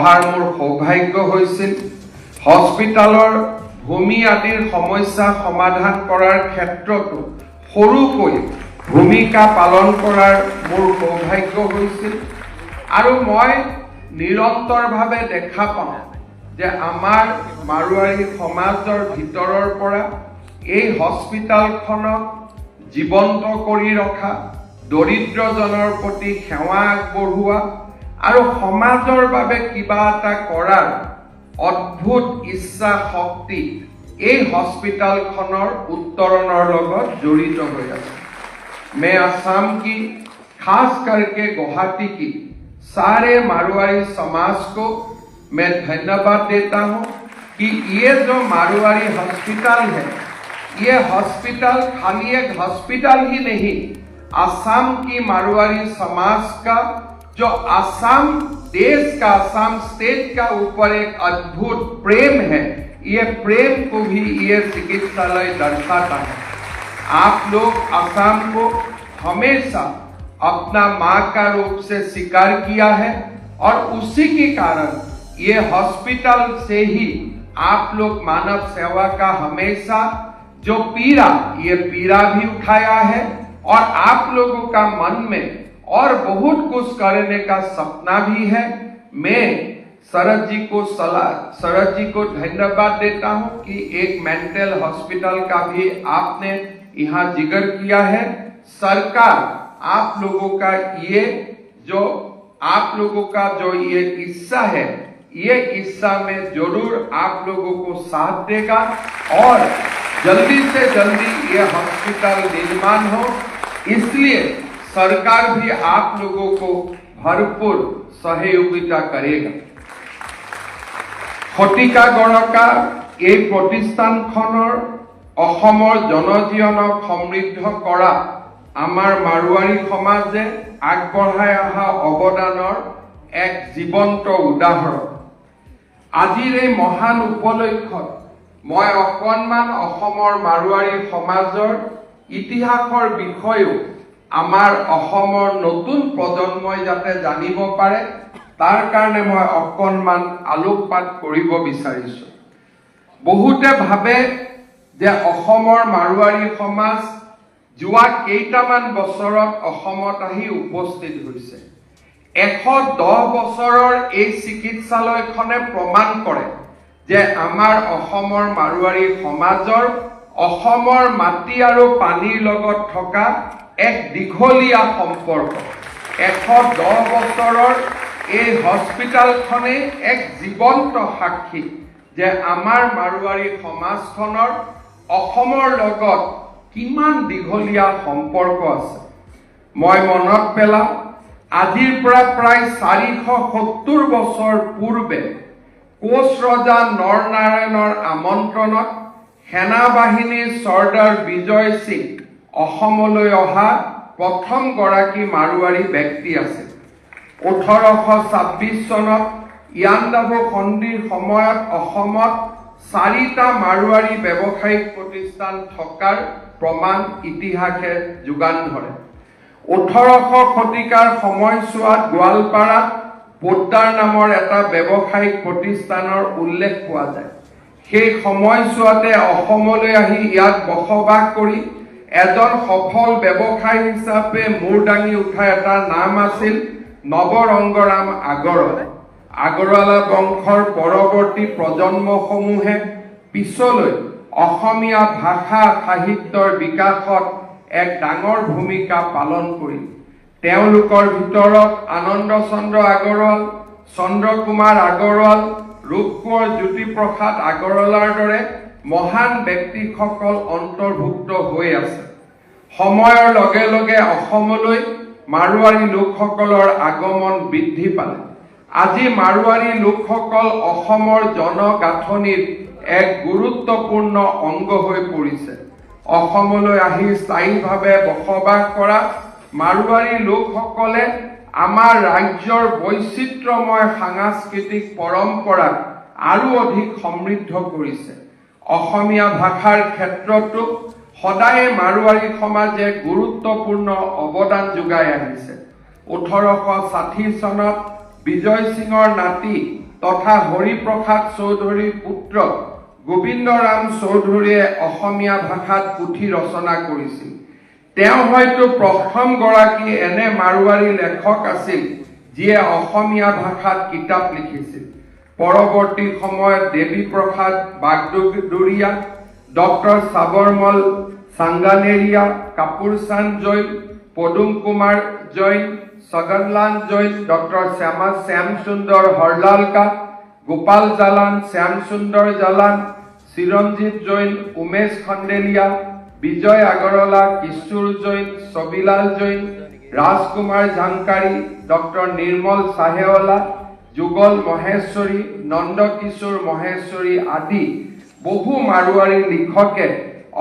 অহাৰ মোৰ সৌভাগ্য হৈছিল। হস্পিটালৰ ভূমি আদিৰ সমস্যা সমাধান কৰাৰ ক্ষেত্ৰতো সৰুকৈ ভূমিকা পালন কৰাৰ মোৰ সৌভাগ্য হৈছিল। আৰু মই নিৰন্তৰভাৱে দেখা পাওঁ যে আমাৰ মাৰোৱাৰী সমাজৰ ভিতৰৰ পৰা এই হস্পিটালখনক জীৱন্ত কৰি ৰখা, দৰিদ্ৰজনৰ প্ৰতি সেৱা আগবঢ়োৱা আৰু সমাজৰ বাবে কিবা এটা কৰাৰ অদ্ভুত ইচ্ছা শক্তি এই হস্পিটালখনৰ উত্তৰণৰ লগত জড়িত হৈ আছে। मैं असम की खास करके गुवाहाटी की सारे मारवाड़ी समाज को मैं धन्यवाद देता हूं कि ये जो मारवाड़ी हॉस्पिटल है, ये हॉस्पिटल खाली एक हॉस्पिटल ही नहीं, असम की मारवाड़ी समाज का जो असम देश का, असम स्टेट का ऊपर एक अद्भुत प्रेम है, ये प्रेम को भी ये चिकित्सालय दर्शाता है। आप लोग असम को हमेशा अपना मां का रूप से स्वीकार किया है और उसी के कारण ये हॉस्पिटल से ही आप लोग मानव सेवा का हमेशा जो पीड़ा, ये पीड़ा भी उठाया है और आप लोगों का मन में और बहुत कुछ करने का सपना भी है। मैं शरद जी को धन्यवाद देता हूं कि एक मेंटल हॉस्पिटल का भी आपने यहाँ जिक्र किया है। सरकार आप लोगों का जो ये हिस्सा है, ये हिस्सा में जरूर आप लोगों को साथ देगा और जल्दी से जल्दी ये हॉस्पिटल निर्माण हो, इसलिए सरकार भी आप लोगों को भरपूर सहयोगिता करेगा। शतिका गणका এই প্ৰতিষ্ঠানখনৰ অসমৰ জনজীৱনক সমৃদ্ধ কৰা আমাৰ মাৰোৱাৰী সমাজে আগবঢ়াই অহা অৱদানৰ এক জীৱন্ত উদাহৰণ। আজিৰ এই মহান উপলক্ষত মই অকণমান অসমৰ মাৰোৱাৰী সমাজৰ ইতিহাসৰ বিষয়েও আমাৰ অসমৰ নতুন প্ৰজন্মই যাতে জানিব পাৰে তাৰ কাৰণে মই অকণমান আলোকপাত কৰিব বিচাৰিছো। বহুতে ভাবে যে অসমৰ মাৰোৱাৰী সমাজ যোৱা কেইটামান বছৰত অসমত আহি উপস্থিত হৈছে। 110 বছৰৰ এই চিকিৎসালয়খনে প্ৰমাণ কৰে যে আমাৰ অসমৰ মাৰোৱাৰী সমাজৰ অসমৰ মাটি আৰু পানীৰ লগত থকা এক দীঘলীয়া সম্পৰ্ক। 110 বছৰৰ এই হস্পিটালখনে এক জীৱন্ত সাক্ষী যে আমাৰ মাৰোৱাৰী সমাজখনৰ অসমৰ লগত কিমান দীঘলীয়া সম্পৰ্ক আছে। মই মনত পেলাম আজিৰ পৰা প্ৰায় 470 বছৰ পূৰ্বে কোচ ৰজা নৰনাৰায়ণৰ আমন্ত্ৰণত সেনা বাহিনীৰ চৰ্দাৰ বিজয় সিং অসমলৈ অহা প্ৰথম গৰাকী মাৰোৱাৰী ব্যক্তি আছিল। 1826 চনত ইয়াণ্ডাবু সন্ধিৰ সময়ত অসমত 4টা মাৰোৱাৰী ব্যৱসায়িক প্ৰতিষ্ঠান থকাৰ প্ৰমাণ ইতিহাসে যোগান ধৰে। 1800 শতিকাৰ সময়ছোৱাত গোৱালপাৰাত পোদ্দাৰ নামৰ এটা ব্যৱসায়িক প্ৰতিষ্ঠানৰ উল্লেখ পোৱা যায়। সেই সময়ছোৱাতে অসমলৈ আহি ইয়াত বসবাস কৰি এজন সফল ব্যৱসায়ী হিচাপে মূৰ দাঙি উঠা এটা নাম আছিল নৱৰংগৰাম আগৰৱালা। আগৰৱালা বংশৰ পৰৱৰ্তী প্ৰজন্মসমূহে পিছলৈ অসমীয়া ভাষা সাহিত্যৰ বিকাশত এক ডাঙৰ ভূমিকা পালন কৰিল। তেওঁলোকৰ ভিতৰত আনন্দ চন্দ্ৰ আগৰৱাল, চন্দ্ৰ কুমাৰ আগৰৱাল, ৰূপকোঁৱৰ জ্যোতিপ্ৰসাদ আগৰৱালাৰ দৰে মহান ব্যক্তিসকল অন্তৰ্ভুক্ত হৈ আছে। সময়ৰ লগে লগে অসমলৈ মাৰোৱাৰী লোকসকলৰ আগমন বৃদ্ধি পালে। আজি মাৰোৱাৰী লোকসকল অসমৰ জনগাঁথনিৰ এক গুৰুত্বপূৰ্ণ অংগ হৈ পৰিছে। অসমলৈ আহি স্থায়ীভাৱে বসবাস কৰা মাৰোৱাৰী লোকসকলে আমাৰ ৰাজ্যৰ বৈচিত্ৰ্যময় সাংস্কৃতিক পৰম্পৰাক আৰু অধিক সমৃদ্ধ কৰিছে। অসমীয়া ভাষাৰ ক্ষেত্ৰতো সদায় মাৰোৱাৰী সমাজে গুৰুত্বপূৰ্ণ অৱদান যোগাই আহিছে। 1860 চনত বিজয় সিঙৰ নাতি তথা হৰিপ্ৰসাদ চৌধুৰীৰ পুত্ৰ গোবিন্দৰাম চৌধুৰীয়ে অসমীয়া ভাষাত পুথি ৰচনা কৰিছিল। তেওঁ হয়তো প্ৰথমগৰাকী এনে মাৰোৱাৰী লেখক আছিল যিয়ে অসমীয়া ভাষাত কিতাপ লিখিছিল। পৰৱৰ্তী সময়ত দেৱীপ্ৰসাদ বাগদুৰীয়া, ডক্টৰ সাবৰমল সাংগানেৰিয়া, কাপুৰচান্দ জৈন, পদুম কুমাৰ জৈন, ছগনলাল জৈন, ডক্টৰ শ্যামসুন্দৰ হৰলালকা, গোপাল জালান, শ্যামসুন্দৰ জালান, চিৰঞ্জীৱ জৈন, উমেশ খণ্ডেলিয়া, বিজয় আগৰৱালা, কিশোৰ জৈন, ছবিলাল জৈন, ৰাজকুমাৰ ঝাংকাৰী, ডক্টৰ নিৰ্মল চাহেৱালা, যুগল মহেশ্বৰী, নন্দকিশোৰ মহেশ্বৰী আদি বহু মাৰোৱাৰী লিখকে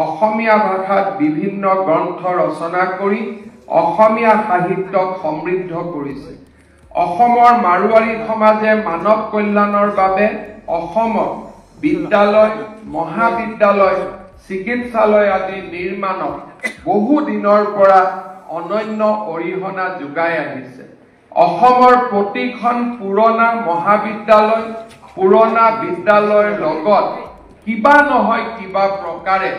অসমীয়া ভাষাত বিভিন্ন গ্ৰন্থ ৰচনা কৰি অসমীয়া সাহিত্যক সমৃদ্ধ কৰিছে। অসমৰ মাৰোৱাৰী সমাজে মানৱ কল্যাণৰ বাবে অসমত বিদ্যালয়, মহাবিদ্যালয়, চিকিৎসালয় আদি নিৰ্মাণত বহু দিনৰ পৰা অনন্য অৰিহণা যোগাই আহিছে। অসমৰ প্ৰতিখন পুৰণা মহাবিদ্যালয়, পুৰণা বিদ্যালয়ৰ লগত কিবা নহয় কিবা প্ৰকাৰে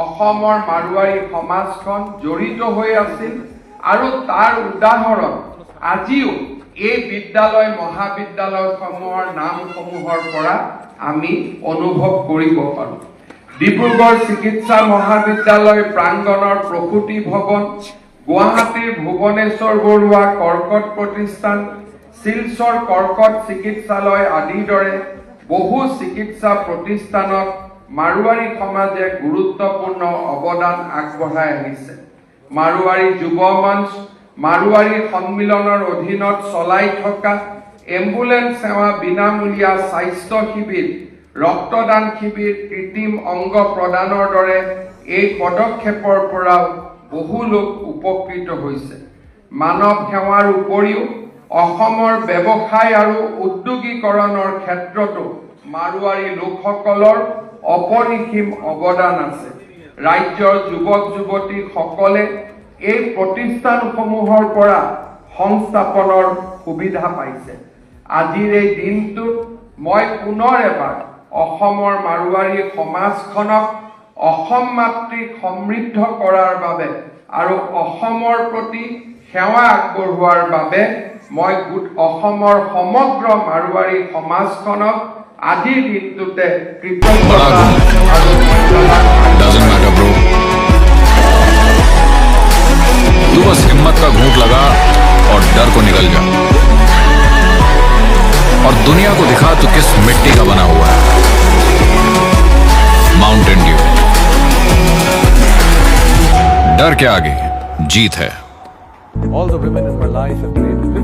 অসমৰ মাৰোৱাৰী সমাজখন জড়িত হৈ আছিল আৰু তাৰ উদাহৰণ আজিও এই বিদ্যালয় মহাবিদ্যালয়সমূহৰ নামসমূহৰ পৰা আমি অনুভৱ কৰিব পাৰোঁ। ডিব্ৰুগড় চিকিৎসা মহাবিদ্যালয় প্ৰাংগণৰ প্ৰসূতি ভৱন, গুৱাহাটীৰ ভুৱনেশ্বৰ বৰুৱা কৰ্কট প্ৰতিষ্ঠান, শিলচৰ কৰ্কট চিকিৎসালয় আদিৰ দৰে বহু চিকিৎসা প্ৰতিষ্ঠানত মাৰোৱাৰী সমাজে গুৰুত্বপূৰ্ণ অৱদান আগবঢ়াই আহিছে। মাৰোৱাৰী যুৱ মঞ্চ, মাৰোৱাৰী সন্মিলনৰ অধীনত চলাই থকা এম্বুলেন্স সেৱা, বিনামূলীয়া স্বাস্থ্য শিবিৰ, ৰক্তদান শিবিৰ, কৃত্ৰিম অংগ প্ৰদানৰ দৰে এই পদক্ষেপৰ পৰাও বহু লোক উপকৃত হৈছে। মানৱ সেৱাৰ উপৰিও অসমৰ ব্যৱসায় আৰু উদ্যোগীকৰণৰ ক্ষেত্ৰতো মাৰোৱাৰী লোকসকলৰ অপৰিসীম অৱদান আছে। ৰাজ্যৰ যুৱক যুৱতীসকলে এই প্ৰতিষ্ঠানসমূহৰ পৰা সংস্থাপনৰ সুবিধা পাইছে। আজিৰ এই দিনটোত মই পুনৰ এবাৰ অসমৰ মাৰোৱাৰী সমাজখনক অসম মাতৃক সমৃদ্ধ কৰাৰ বাবে আৰু অসমৰ প্ৰতি সেৱা আগবঢ়োৱাৰ বাবে মই অসমৰ সমগ্ৰ মাৰোৱাৰী সমাজখনক আজিৰ দিনটোতে কৃতজ্ঞতা আৰু तू बस हिम्मत का घूंट लगा और डर को निकल जा और दुनिया को दिखा तू किस मिट्टी का बना हुआ है। माउंटेन ड्यू, डर के आगे जीत है। All the women in my life have played